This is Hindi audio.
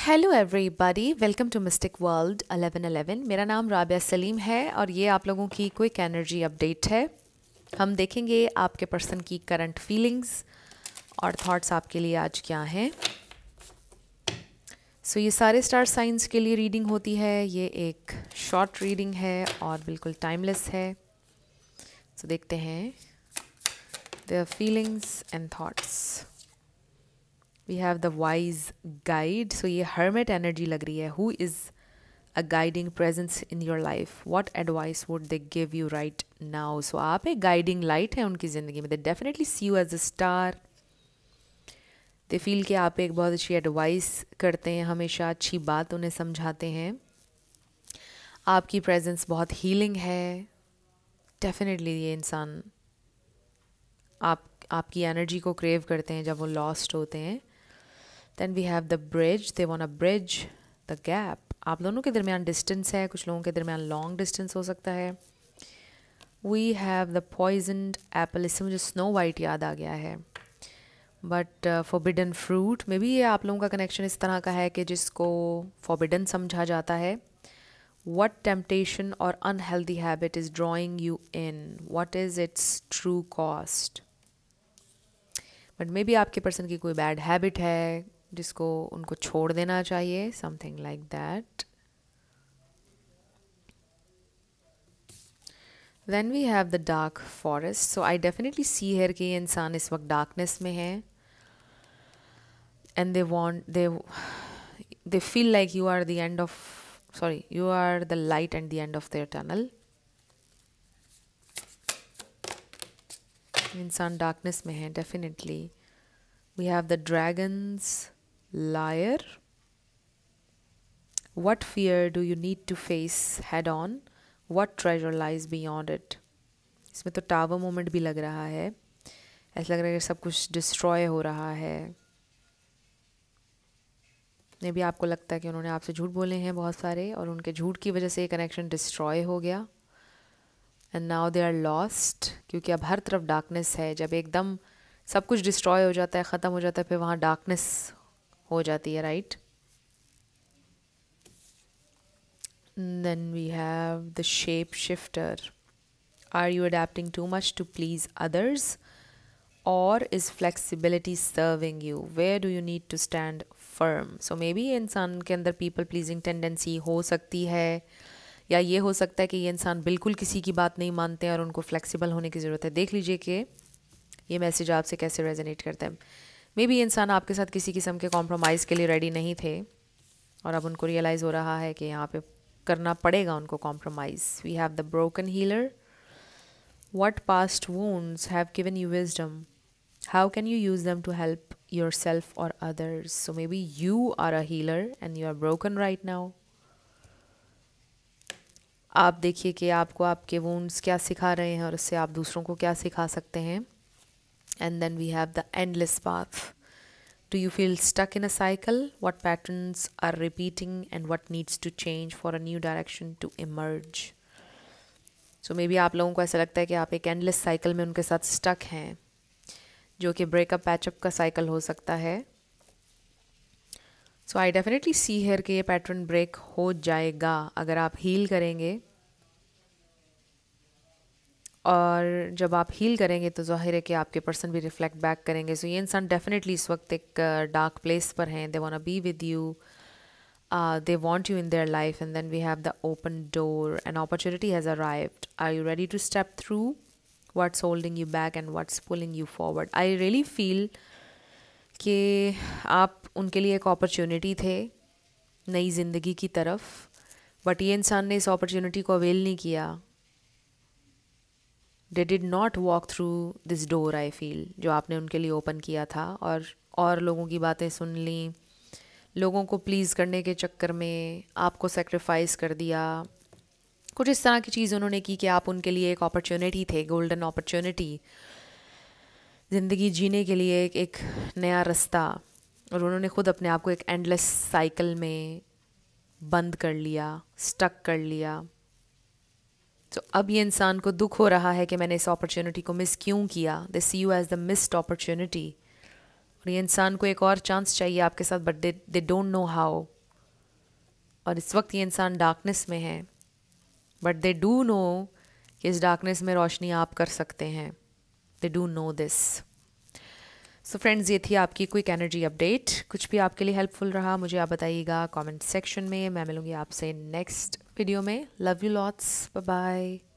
Hello everybody, welcome to Mystic World 1111। मेरा नाम राबिया सलीम है और ये आप लोगों की क्विक एनर्जी अपडेट है। हम देखेंगे आपके पर्सन की करंट फीलिंग्स और थॉट्स आपके लिए आज क्या हैं। ये सारे स्टार साइंस के लिए रीडिंग होती है। ये एक शॉर्ट रीडिंग है और बिल्कुल टाइमलेस है। देखते हैं their feelings and thoughts. We have the wise guide. ये hermit energy लग रही है. Who is a guiding presence in your life? What advice would they give you right now? आप एक guiding light है उनकी ज़िंदगी में. They definitely see you as a star. They feel कि आप एक बहुत अच्छी advice करते हैं, हमेशा अच्छी बात उन्हें समझाते हैं. आपकी presence बहुत healing है. Definitely ये इंसान आपकी एनर्जी को क्रेव करते हैं जब वो लॉस्ट होते हैं. Then we have the bridge. They want to bridge the gap. आप दोनों के दरमियान डिस्टेंस है, कुछ लोगों के दरमियान लॉन्ग डिस्टेंस हो सकता है. We have the poisoned apple. इससे मुझे स्नो वाइट याद आ गया है. But forbidden fruit. May be ये आप लोगों का कनेक्शन इस तरह का है कि जिसको forbidden समझा जाता है. What temptation or unhealthy habit is drawing you in? What is its true cost? But may be आपके पर्सन की कोई बैड हैबिट है जिसको उनको छोड़ देना चाहिए. Something like that. Then we have the dark forest. I definitely see here कि ये इंसान इस वक्त डार्कनेस में है and they feel like you are the end of you are the light and the end of their tunnel. इंसान डार्कनेस में है definitely. We have the dragons liar. What fear do you need to face head on? What treasure lies beyond it? इसमें तो टावर मोमेंट भी लग रहा है. ऐसा लग रहा है कि सब कुछ डिस्ट्रॉय हो रहा है. मे भी आपको लगता है कि उन्होंने आपसे झूठ बोले हैं बहुत सारे और उनके झूठ की वजह से ये कनेक्शन डिस्ट्रॉय हो गया and now they are lost. क्योंकि अब हर तरफ डार्कनेस है. जब एकदम सब कुछ डिस्ट्रॉय हो जाता है, ख़त्म हो जाता है, फिर वहाँ डार्कनेस हो जाती है, right. Then we have the shape shifter. Are you adapting too much to please others और is flexibility serving you? Where do you need to stand firm? Maybe इंसान के अंदर पीपल प्लीजिंग टेंडेंसी हो सकती है, या ये हो सकता है कि ये इंसान बिल्कुल किसी की बात नहीं मानते हैं और उनको फ्लेक्सिबल होने की ज़रूरत है. देख लीजिए कि ये मैसेज आपसे कैसे रेजोनेट करता है. मे बी इंसान आपके साथ किसी किस्म के कॉम्प्रोमाइज़ के लिए रेडी नहीं थे और अब उनको रियलाइज़ हो रहा है कि यहाँ पे करना पड़ेगा उनको compromise. We have the broken healer. What past wounds have given you wisdom? How can you use them to help yourself और others? Maybe you are a healer and you are broken right now. आप देखिए कि आपको आपके वुंड्स क्या सिखा रहे हैं और उससे आप दूसरों को क्या सिखा सकते हैं. And then we have the endless path. Do you feel stuck in a cycle? What patterns are repeating and what needs to change for a new direction to emerge? Maybe आप लोगों को ऐसा लगता है कि आप एक endless cycle में उनके साथ stuck हैं, जो कि breakup patchup का cycle हो सकता है. I definitely see here कि ये pattern break हो जाएगा अगर आप heal करेंगे. और जब आप हील करेंगे तो ज़ाहिर है कि आपके पर्सन भी रिफ्लेक्ट बैक करेंगे. ये इंसान डेफिनेटली इस वक्त एक डार्क प्लेस पर हैं. They want to be with you, they want you in their life. And then we have the open door. An opportunity has arrived. Are you ready to step through? What's holding you back and what's pulling you forward? I really feel कि आप उनके लिए एक अपॉर्चुनिटी थे नई ज़िंदगी की तरफ, बट ये इंसान ने इस अपॉर्चुनिटी को अवेल नहीं किया. They did not walk through this door, I feel, जो आपने उनके लिए ओपन किया था. और लोगों की बातें सुन ली, लोगों को प्लीज़ करने के चक्कर में आपको सेक्रीफाइस कर दिया. कुछ इस तरह की चीज़ उन्होंने की कि आप उनके लिए एक अपॉर्चुनिटी थे, गोल्डन अपॉर्चुनिटी, ज़िंदगी जीने के लिए एक नया रास्ता. और उन्होंने खुद अपने आप को एक एंडलेस साइकिल में बंद कर लिया, स्टक कर लिया. अब ये इंसान को दुख हो रहा है कि मैंने इस अपॉर्चुनिटी को मिस क्यों किया. They see you as the missed opportunity. और ये इंसान को एक और चांस चाहिए आपके साथ, but they don't know how. और इस वक्त ये इंसान डार्कनेस में है, बट दे डू नो कि इस डार्कनेस में रोशनी आप कर सकते हैं. They do know this. So friends, ये थी आपकी क्विक एनर्जी अपडेट. कुछ भी आपके लिए हेल्पफुल रहा मुझे आप बताइएगा कमेंट सेक्शन में. मैं मिलूंगी आपसे नेक्स्ट वीडियो में. Love you lots. Bye bye.